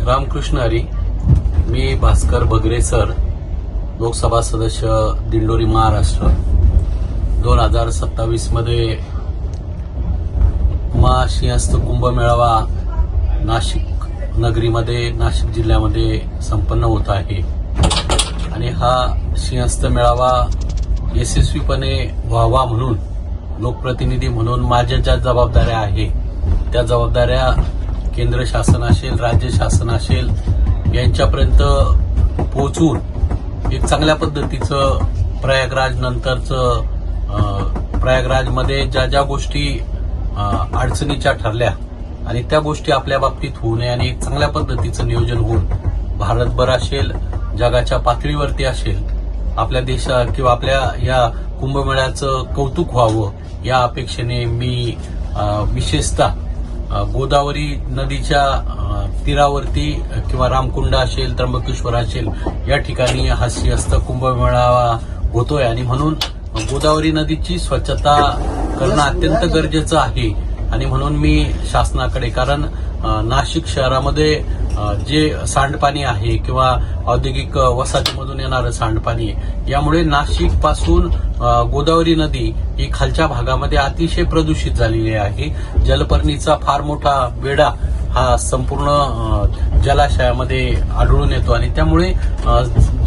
रामकृष्ण हरी. मी भास्कर बगरे सर, लोकसभा सदस्य दिंडोरी महाराष्ट्र. 2027 मध्ये सिंहस्थ कुंभमेळावा नाशिक नगरीमध्ये, नाशिक जिल्ह्यामध्ये संपन्न होत आहे आणि हा सिंहस्थ मेळावा यशस्वीपणे व्हावा म्हणून लोकप्रतिनिधी म्हणून माझ्या ज्या जबाबदाऱ्या आहे त्या जबाबदाऱ्या केंद्र शासन असेल, राज्य शासन असेल यांच्यापर्यंत पोहोचून एक चांगल्या पद्धतीचं प्रयागराज नंतरचं प्रयागराजमध्ये ज्या ज्या गोष्टी अडचणीच्या ठरल्या आणि त्या गोष्टी आपल्या बाबतीत होऊ नये आणि एक चांगल्या पद्धतीचं नियोजन होऊन भारतभर असेल, जगाच्या पातळीवरती असेल, आपल्या देशात किंवा आपल्या या कुंभमेळ्याचं कौतुक व्हावं या अपेक्षेने मी विशेषतः गोदावरी नदीच्या तीरावरती किंवा रामकुंड असेल, त्र्यंबकेश्वर असेल या ठिकाणी हा सिंहस्थ कुंभमेळावा होतोय आणि म्हणून गोदावरी नदीची स्वच्छता करणं अत्यंत गरजेचं आहे. आणि म्हणून मी शासनाकडे, कारण नाशिक शहरामध्ये जे सांडपाणी आहे किंवा औद्योगिक वसाहतीमधून येणारं सांडपाणी आहे, यामुळे नाशिक पासून गोदावरी नदी ही खालच्या भागामध्ये अतिशय प्रदूषित झालेली आहे. जलपर्णीचा फार मोठा वेढा हा संपूर्ण जलाशयामध्ये आढळून येतो आणि त्यामुळे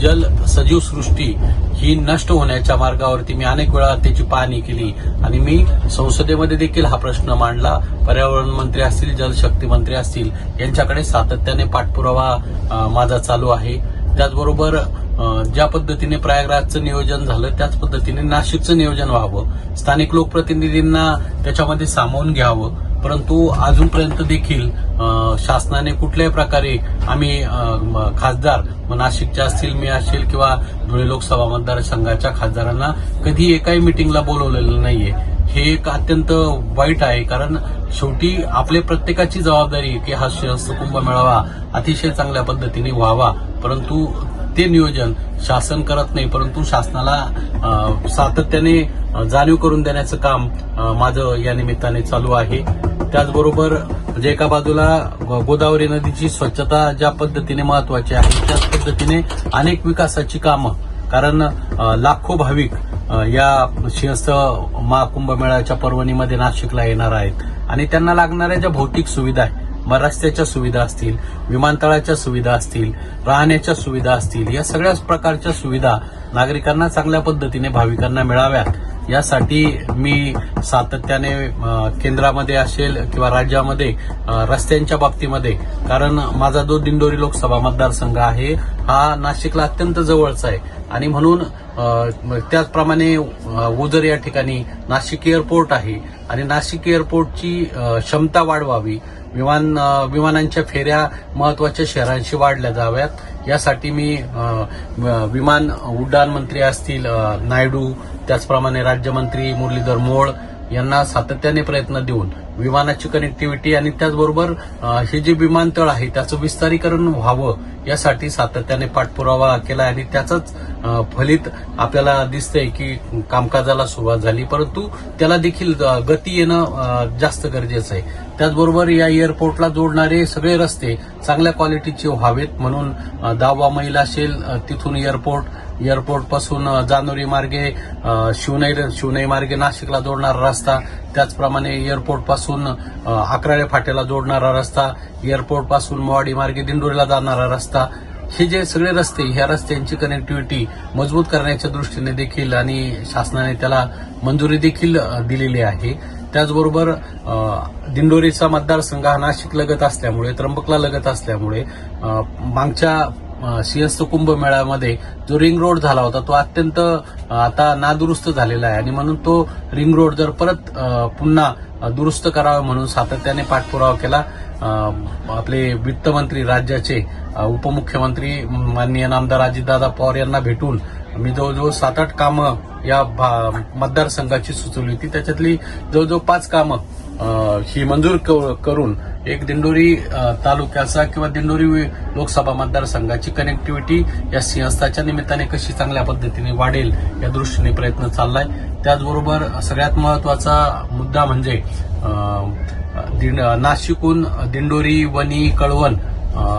जल सजीव सृष्टी ही नष्ट होण्याच्या मार्गावरती मी अनेक वेळा त्याची पाहणी केली आणि मी संसदेमध्ये देखील हा प्रश्न मांडला. पर्यावरण मंत्री असतील, जलशक्ती मंत्री असतील यांच्याकडे सातत्याने पाठपुरावा माझा चालू आहे. त्याचबरोबर ज्या पद्धतीने प्रयागराजचं नियोजन झालं त्याच पद्धतीने नाशिकचं नियोजन व्हावं, स्थानिक लोकप्रतिनिधींना त्याच्यामध्ये सामावून घ्यावं. परंतु अजूनपर्यंत देखील शासनाने कुठल्याही प्रकारे आम्ही खासदार नाशिकच्या असतील, मी असेल किंवा धुळे लोकसभा मतदारसंघाच्या खासदारांना कधी एकाही मिटिंगला बोलवलेलं नाहीये. हे एक अत्यंत वाईट आहे, कारण शेवटी आपल्या प्रत्येकाची जबाबदारी की हा सिंहस्थ कुंभमेळावा अतिशय चांगल्या पद्धतीने व्हावा, परंतु ते नियोजन शासन करत नाही. परंतु शासनाला सातत्याने जाणीव करून देण्याचं काम माझं या निमित्ताने चालू आहे. त्याचबरोबर जे एका बाजूला गोदावरी नदीची स्वच्छता ज्या पद्धतीने महत्वाची आहे त्याच पद्धतीने अनेक विकासाची कामं, कारण लाखो भाविक या सिंहस्थ महाकुंभमेळ्याच्या पर्वणीमध्ये नाशिकला येणार आहेत आणि त्यांना लागणाऱ्या ज्या भौतिक सुविधा आहेत, मग रस्त्याच्या सुविधा असतील, विमानतळाच्या सुविधा असतील, राहण्याच्या सुविधा असतील, या सगळ्याच प्रकारच्या सुविधा नागरिकांना चांगल्या पद्धतीने भाविकांना मिळाव्यात यासाठी मी सातत्याने केंद्रामध्ये असेल किंवा राज्यामध्ये रस्त्यांच्या बाबतीमध्ये, कारण माझा जो दिंडोरी लोकसभा मतदारसंघ आहे हा नाशिकला अत्यंत जवळचा आहे आणि म्हणून त्याचप्रमाणे ओझर या ठिकाणी नाशिक एअरपोर्ट आहे आणि नाशिक एअरपोर्टची क्षमता वाढवावी, विमानांच्या फेऱ्या महत्वाच्या शहरांशी वाढल्या जाव्यात यासाठी मी विमान उड्डाण मंत्री असतील नायडू, त्याचप्रमाणे राज्यमंत्री मुरलीधर मोहोळ यांना सातत्याने प्रयत्न देऊन विमानाची कनेक्टिव्हिटी आणि त्याचबरोबर हे जे विमानतळ आहे त्याचं विस्तारीकरण व्हावं यासाठी सातत्याने पाठपुरावा केला आणि त्याचंच फलित आपल्याला दिसतंय की कामकाजाला सुरुवात झाली, परंतु त्याला देखील गती येणं जास्त गरजेचं आहे. त्याचबरोबर या एअरपोर्टला जोडणारे सगळे रस्ते चांगल्या क्वालिटीचे व्हावेत म्हणून 10वा मैल असेल तिथून एअरपोर्ट पासून जानोरी मार्गे शिवनेरी मार्गे नाशिकला जोडणारा रस्ता, त्याचप्रमाणे एअरपोर्ट पासून अकराळे फाट्याला जोडणारा रस्ता, एअरपोर्ट पासून मोवाडी मार्गे दिंडोरीला जाणारा रस्ता, हे जे सगळे रस्ते, ह्या रस्त्यांची कनेक्टिव्हिटी मजबूत करण्याच्या दृष्टीने देखील आणि शासनाने त्याला मंजुरी देखील दिलेली आहे. त्याचबरोबर दिंडोरीचा मतदारसंघ हा नाशिक लगत असल्यामुळे, त्र्यंबकला लगत असल्यामुळे मागच्या सिंहस्थ कुंभमेळ्यामध्ये जो रिंग रोड झाला होता तो अत्यंत आता नादुरुस्त झालेला आहे आणि म्हणून तो रिंग रोड जर परत पुन्हा दुरुस्त करावा म्हणून सातत्याने पाठपुरावा केला. आपले वित्तमंत्री राज्याचे उपमुख्यमंत्री माननीय नामदार अजितदादा पवार यांना भेटून मी जवळजवळ 7-8 कामं या मतदारसंघाची सुचवली होती. त्याच्यातली जवळजवळ 5 कामं ही मंजूर करून एक दिंडोरी तालुक्याचा किंवा दिंडोरी लोकसभा मतदारसंघाची कनेक्टिव्हिटी या सिंहस्थाच्या निमित्ताने कशी चांगल्या पद्धतीने वाढेल या दृष्टीने प्रयत्न चाललाय. त्याचबरोबर सगळ्यात महत्वाचा मुद्दा म्हणजे नाशिकहून दिंडोरी, वणी, कळवण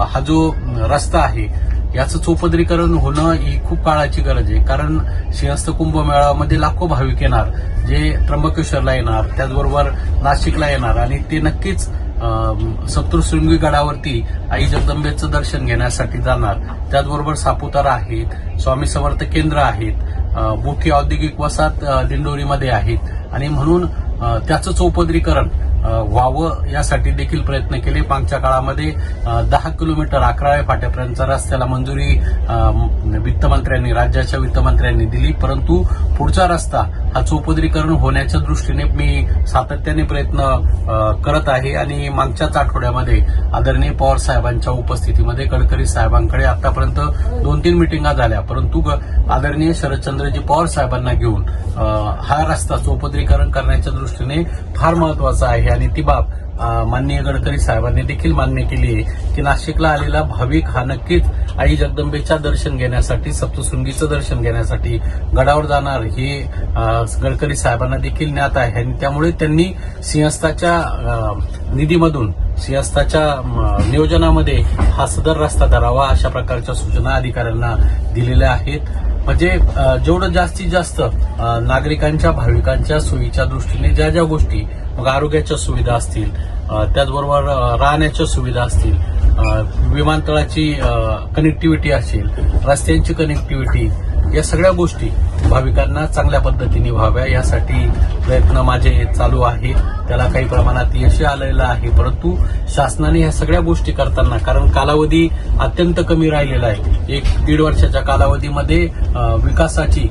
हा जो रस्ता आहे याचं चौपदरीकरण होणं ही खूप काळाची गरज आहे. कारण सिंहस्थ कुंभमेळ्यामध्ये लाखो भाविक येणार, जे त्र्यंबकेश्वरला येणार, त्याचबरोबर नाशिकला येणार आणि ते नक्कीच सप्तशृंगी गडावरती आई जगदंबेचं दर्शन घेण्यासाठी जाणार. त्याचबरोबर सापुतारा आहेत, स्वामी समर्थ केंद्र आहेत, मोठी औद्योगिक वसाहत दिंडोरीमध्ये आहेत आणि म्हणून त्याचं चौपदरीकरण व्हावं यासाठी देखील प्रयत्न केले. मागच्या काळामध्ये 10 किलोमीटर 11 फाट्यापर्यंतच्या रस्त्याला मंजुरी वित्तमंत्र्यांनी, राज्याच्या वित्तमंत्र्यांनी दिली. परंतु पुढचा रस्ता हा चौपदरीकरण होण्याच्या दृष्टीने मी सातत्याने प्रयत्न करत आहे आणि मागच्याच आठवड्यामध्ये आदरणीय पवार साहेबांच्या उपस्थितीमध्ये गडकरी साहेबांकडे आतापर्यंत 2-3 मिटिंगा झाल्या. परंतु आदरणीय शरदचंद्रजी पवार साहेबांना घेऊन हा रस्ता चौपदरीकरण करण्याच्या दृष्टीने फार महत्वाचा आहे आणि ती बाब माननीय गडकरी साहेबांनी देखील मान्य केली आहे की नाशिकला आलेला भाविक हा नक्कीच आई जगदंबेच्या दर्शन घेण्यासाठी, सप्तशृंगीचं दर्शन घेण्यासाठी गडावर जाणार हे गडकरी साहेबांना देखील ज्ञात आहे आणि त्यामुळे त्यांनी सिंहस्थाच्या निधीमधून, सिंहस्थाच्या नियोजनामध्ये हा सदर रस्ता धरावा अशा प्रकारच्या सूचना अधिकाऱ्यांना दिलेल्या आहेत. म्हणजे जेवढं जास्तीत जास्त नागरिकांच्या, भाविकांच्या सोयीच्या दृष्टीने ज्या ज्या गोष्टी, मग आरोग्याच्या सुविधा असतील, त्याचबरोबर राहण्याच्या सुविधा असतील, विमानतळाची कनेक्टिव्हिटी असेल, रस्त्यांची कनेक्टिव्हिटी, या सगळ्या गोष्टी भाविकांना चांगल्या पद्धतीने व्हाव्या यासाठी प्रयत्न माझे चालू आहेत. त्याला काही प्रमाणात यश आलेलं आहे. परंतु शासनाने ह्या सगळ्या गोष्टी करताना, कारण कालावधी अत्यंत कमी राहिलेला आहे, 1-1.5 वर्षाच्या कालावधीमध्ये विकासाची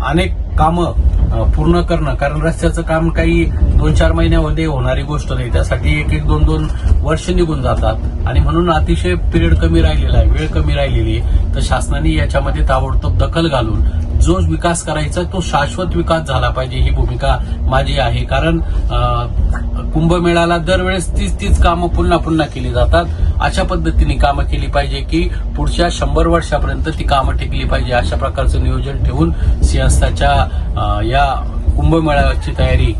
अनेक कामं पूर्ण करणं, कारण रस्त्याचं काम काही 2-4 महिन्यामध्ये होणारी गोष्ट नाही, त्यासाठी 1-2 वर्ष निघून जातात आणि म्हणून अतिशय पिरियड कमी राहिलेला आहे, वेळ कमी राहिलेली आहे. तर शासनाने याच्यामध्ये ताबडतोब दखल घालून जो विकास करायचा तो शाश्वत विकास झाला पाहिजे ही भूमिका माझी आहे. कारण कुंभमेळ्याला दरवेळेस तीच कामं पुन्हा पुन्हा केली जातात. अशा पद्धतीने कामं केली पाहिजे की पुढच्या 100 वर्षापर्यंत ती कामं टिकली पाहिजे. अशा प्रकारचं नियोजन ठेवून सिंहस्थाच्या या कुंभमेळ्याची तयारी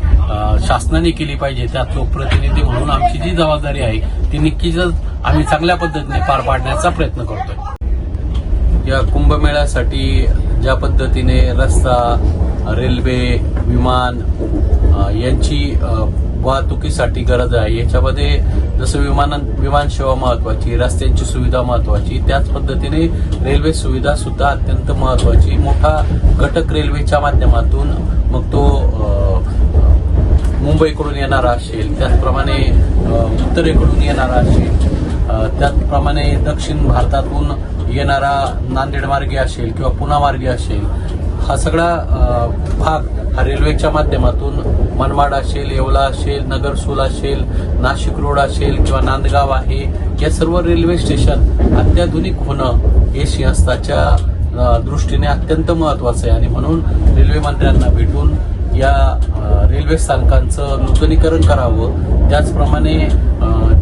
शासनाने केली पाहिजे. त्यात लोकप्रतिनिधी म्हणून आमची जी जबाबदारी आहे ती नक्कीच आम्ही चांगल्या पद्धतीने पार पाडण्याचा प्रयत्न करतोय. या कुंभमेळ्यासाठी ज्या पद्धतीने रस्ता, रेल्वे, विमान यांची वाहतुकीसाठी गरज आहे, याच्यामध्ये जसं विमान सेवा महत्वाची, रस्त्यांची सुविधा महत्वाची, त्याच पद्धतीने रेल्वे सुविधा सुद्धा अत्यंत महत्वाची. मोठा घटक रेल्वेच्या माध्यमातून मग तो मुंबईकडून येणारा असेल, त्याचप्रमाणे उत्तरेकडून येणारा असेल, त्याचप्रमाणे दक्षिण भारतातून येणारा नांदेड मार्गे असेल किंवा पुणा मार्गे असेल, हा सगळा भाग हा रेल्वेच्या माध्यमातून मनमाड असेल, येवला असेल, नगरसूल असेल, नाशिक रोड असेल किंवा नांदगाव आहे, या सर्व रेल्वे स्टेशन अत्याधुनिक होणं हे सिंहस्थाच्या दृष्टीने अत्यंत महत्वाचं आहे आणि म्हणून रेल्वे मंत्र्यांना भेटून या रेल्वे स्थानकांचं नूतनीकरण करावं. त्याचप्रमाणे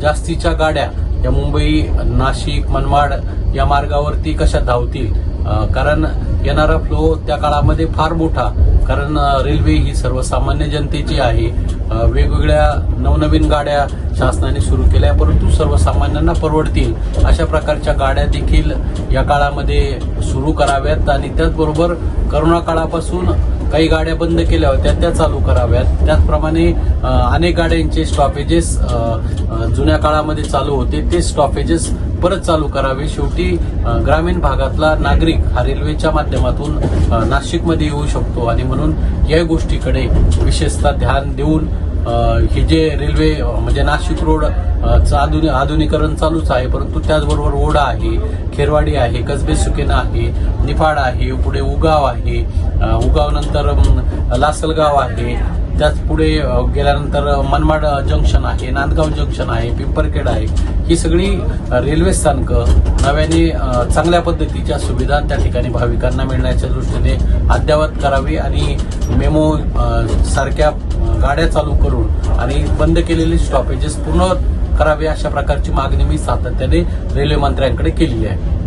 जास्तीच्या गाड्या या मुंबई, नाशिक, मनमाड या मार्गावरती कशा धावतील, कारण येणारा फ्लो त्या काळामध्ये फार मोठा, कारण रेल्वे ही सर्वसामान्य जनतेची आहे. वेगवेगळ्या नवनवीन गाड्या शासनाने सुरू केल्या, परंतु सर्वसामान्यांना परवडतील अशा प्रकारच्या गाड्या देखील या काळामध्ये सुरू कराव्यात आणि त्याचबरोबर करोना काळापासून काही गाड्या बंद केल्या होत्या त्या चालू कराव्यात. त्याचप्रमाणे अनेक गाड्यांचे स्टॉपेजेस जुन्या काळामध्ये चालू होते, ते स्टॉपेजेस परत चालू करावे. शेवटी ग्रामीण भागातला नागरिक हा रेल्वेच्या माध्यमातून नाशिकमध्ये येऊ शकतो आणि म्हणून या गोष्टीकडे विशेषतः ध्यान देऊन हे जे रेल्वे म्हणजे नाशिक रोड आधुनिकीकरण चालूच आहे, परंतु त्याचबरोबर ओढा आहे, खेरवाडी आहे, कसबे सुकेना आहे, निफाड आहे, पुढे उगाव आहे, उगाव नंतर लासलगाव आहे, त्याच पुढे गेल्यानंतर मनमाड जंक्शन आहे, नांदगाव जंक्शन आहे, पिंपरखेड आहे. ही सगळी रेल्वे स्थानकं नव्याने चांगल्या पद्धतीच्या सुविधा त्या ठिकाणी भाविकांना मिळण्याच्या दृष्टीने अद्ययावत करावी आणि मेमो सारख्या गाड्या चालू करून आणि बंद केलेले स्टॉपेजेस पूर्ण करावे अशा प्रकारची मागणी मी सातत्याने रेल्वे मंत्र्यांकडे केलेली आहे.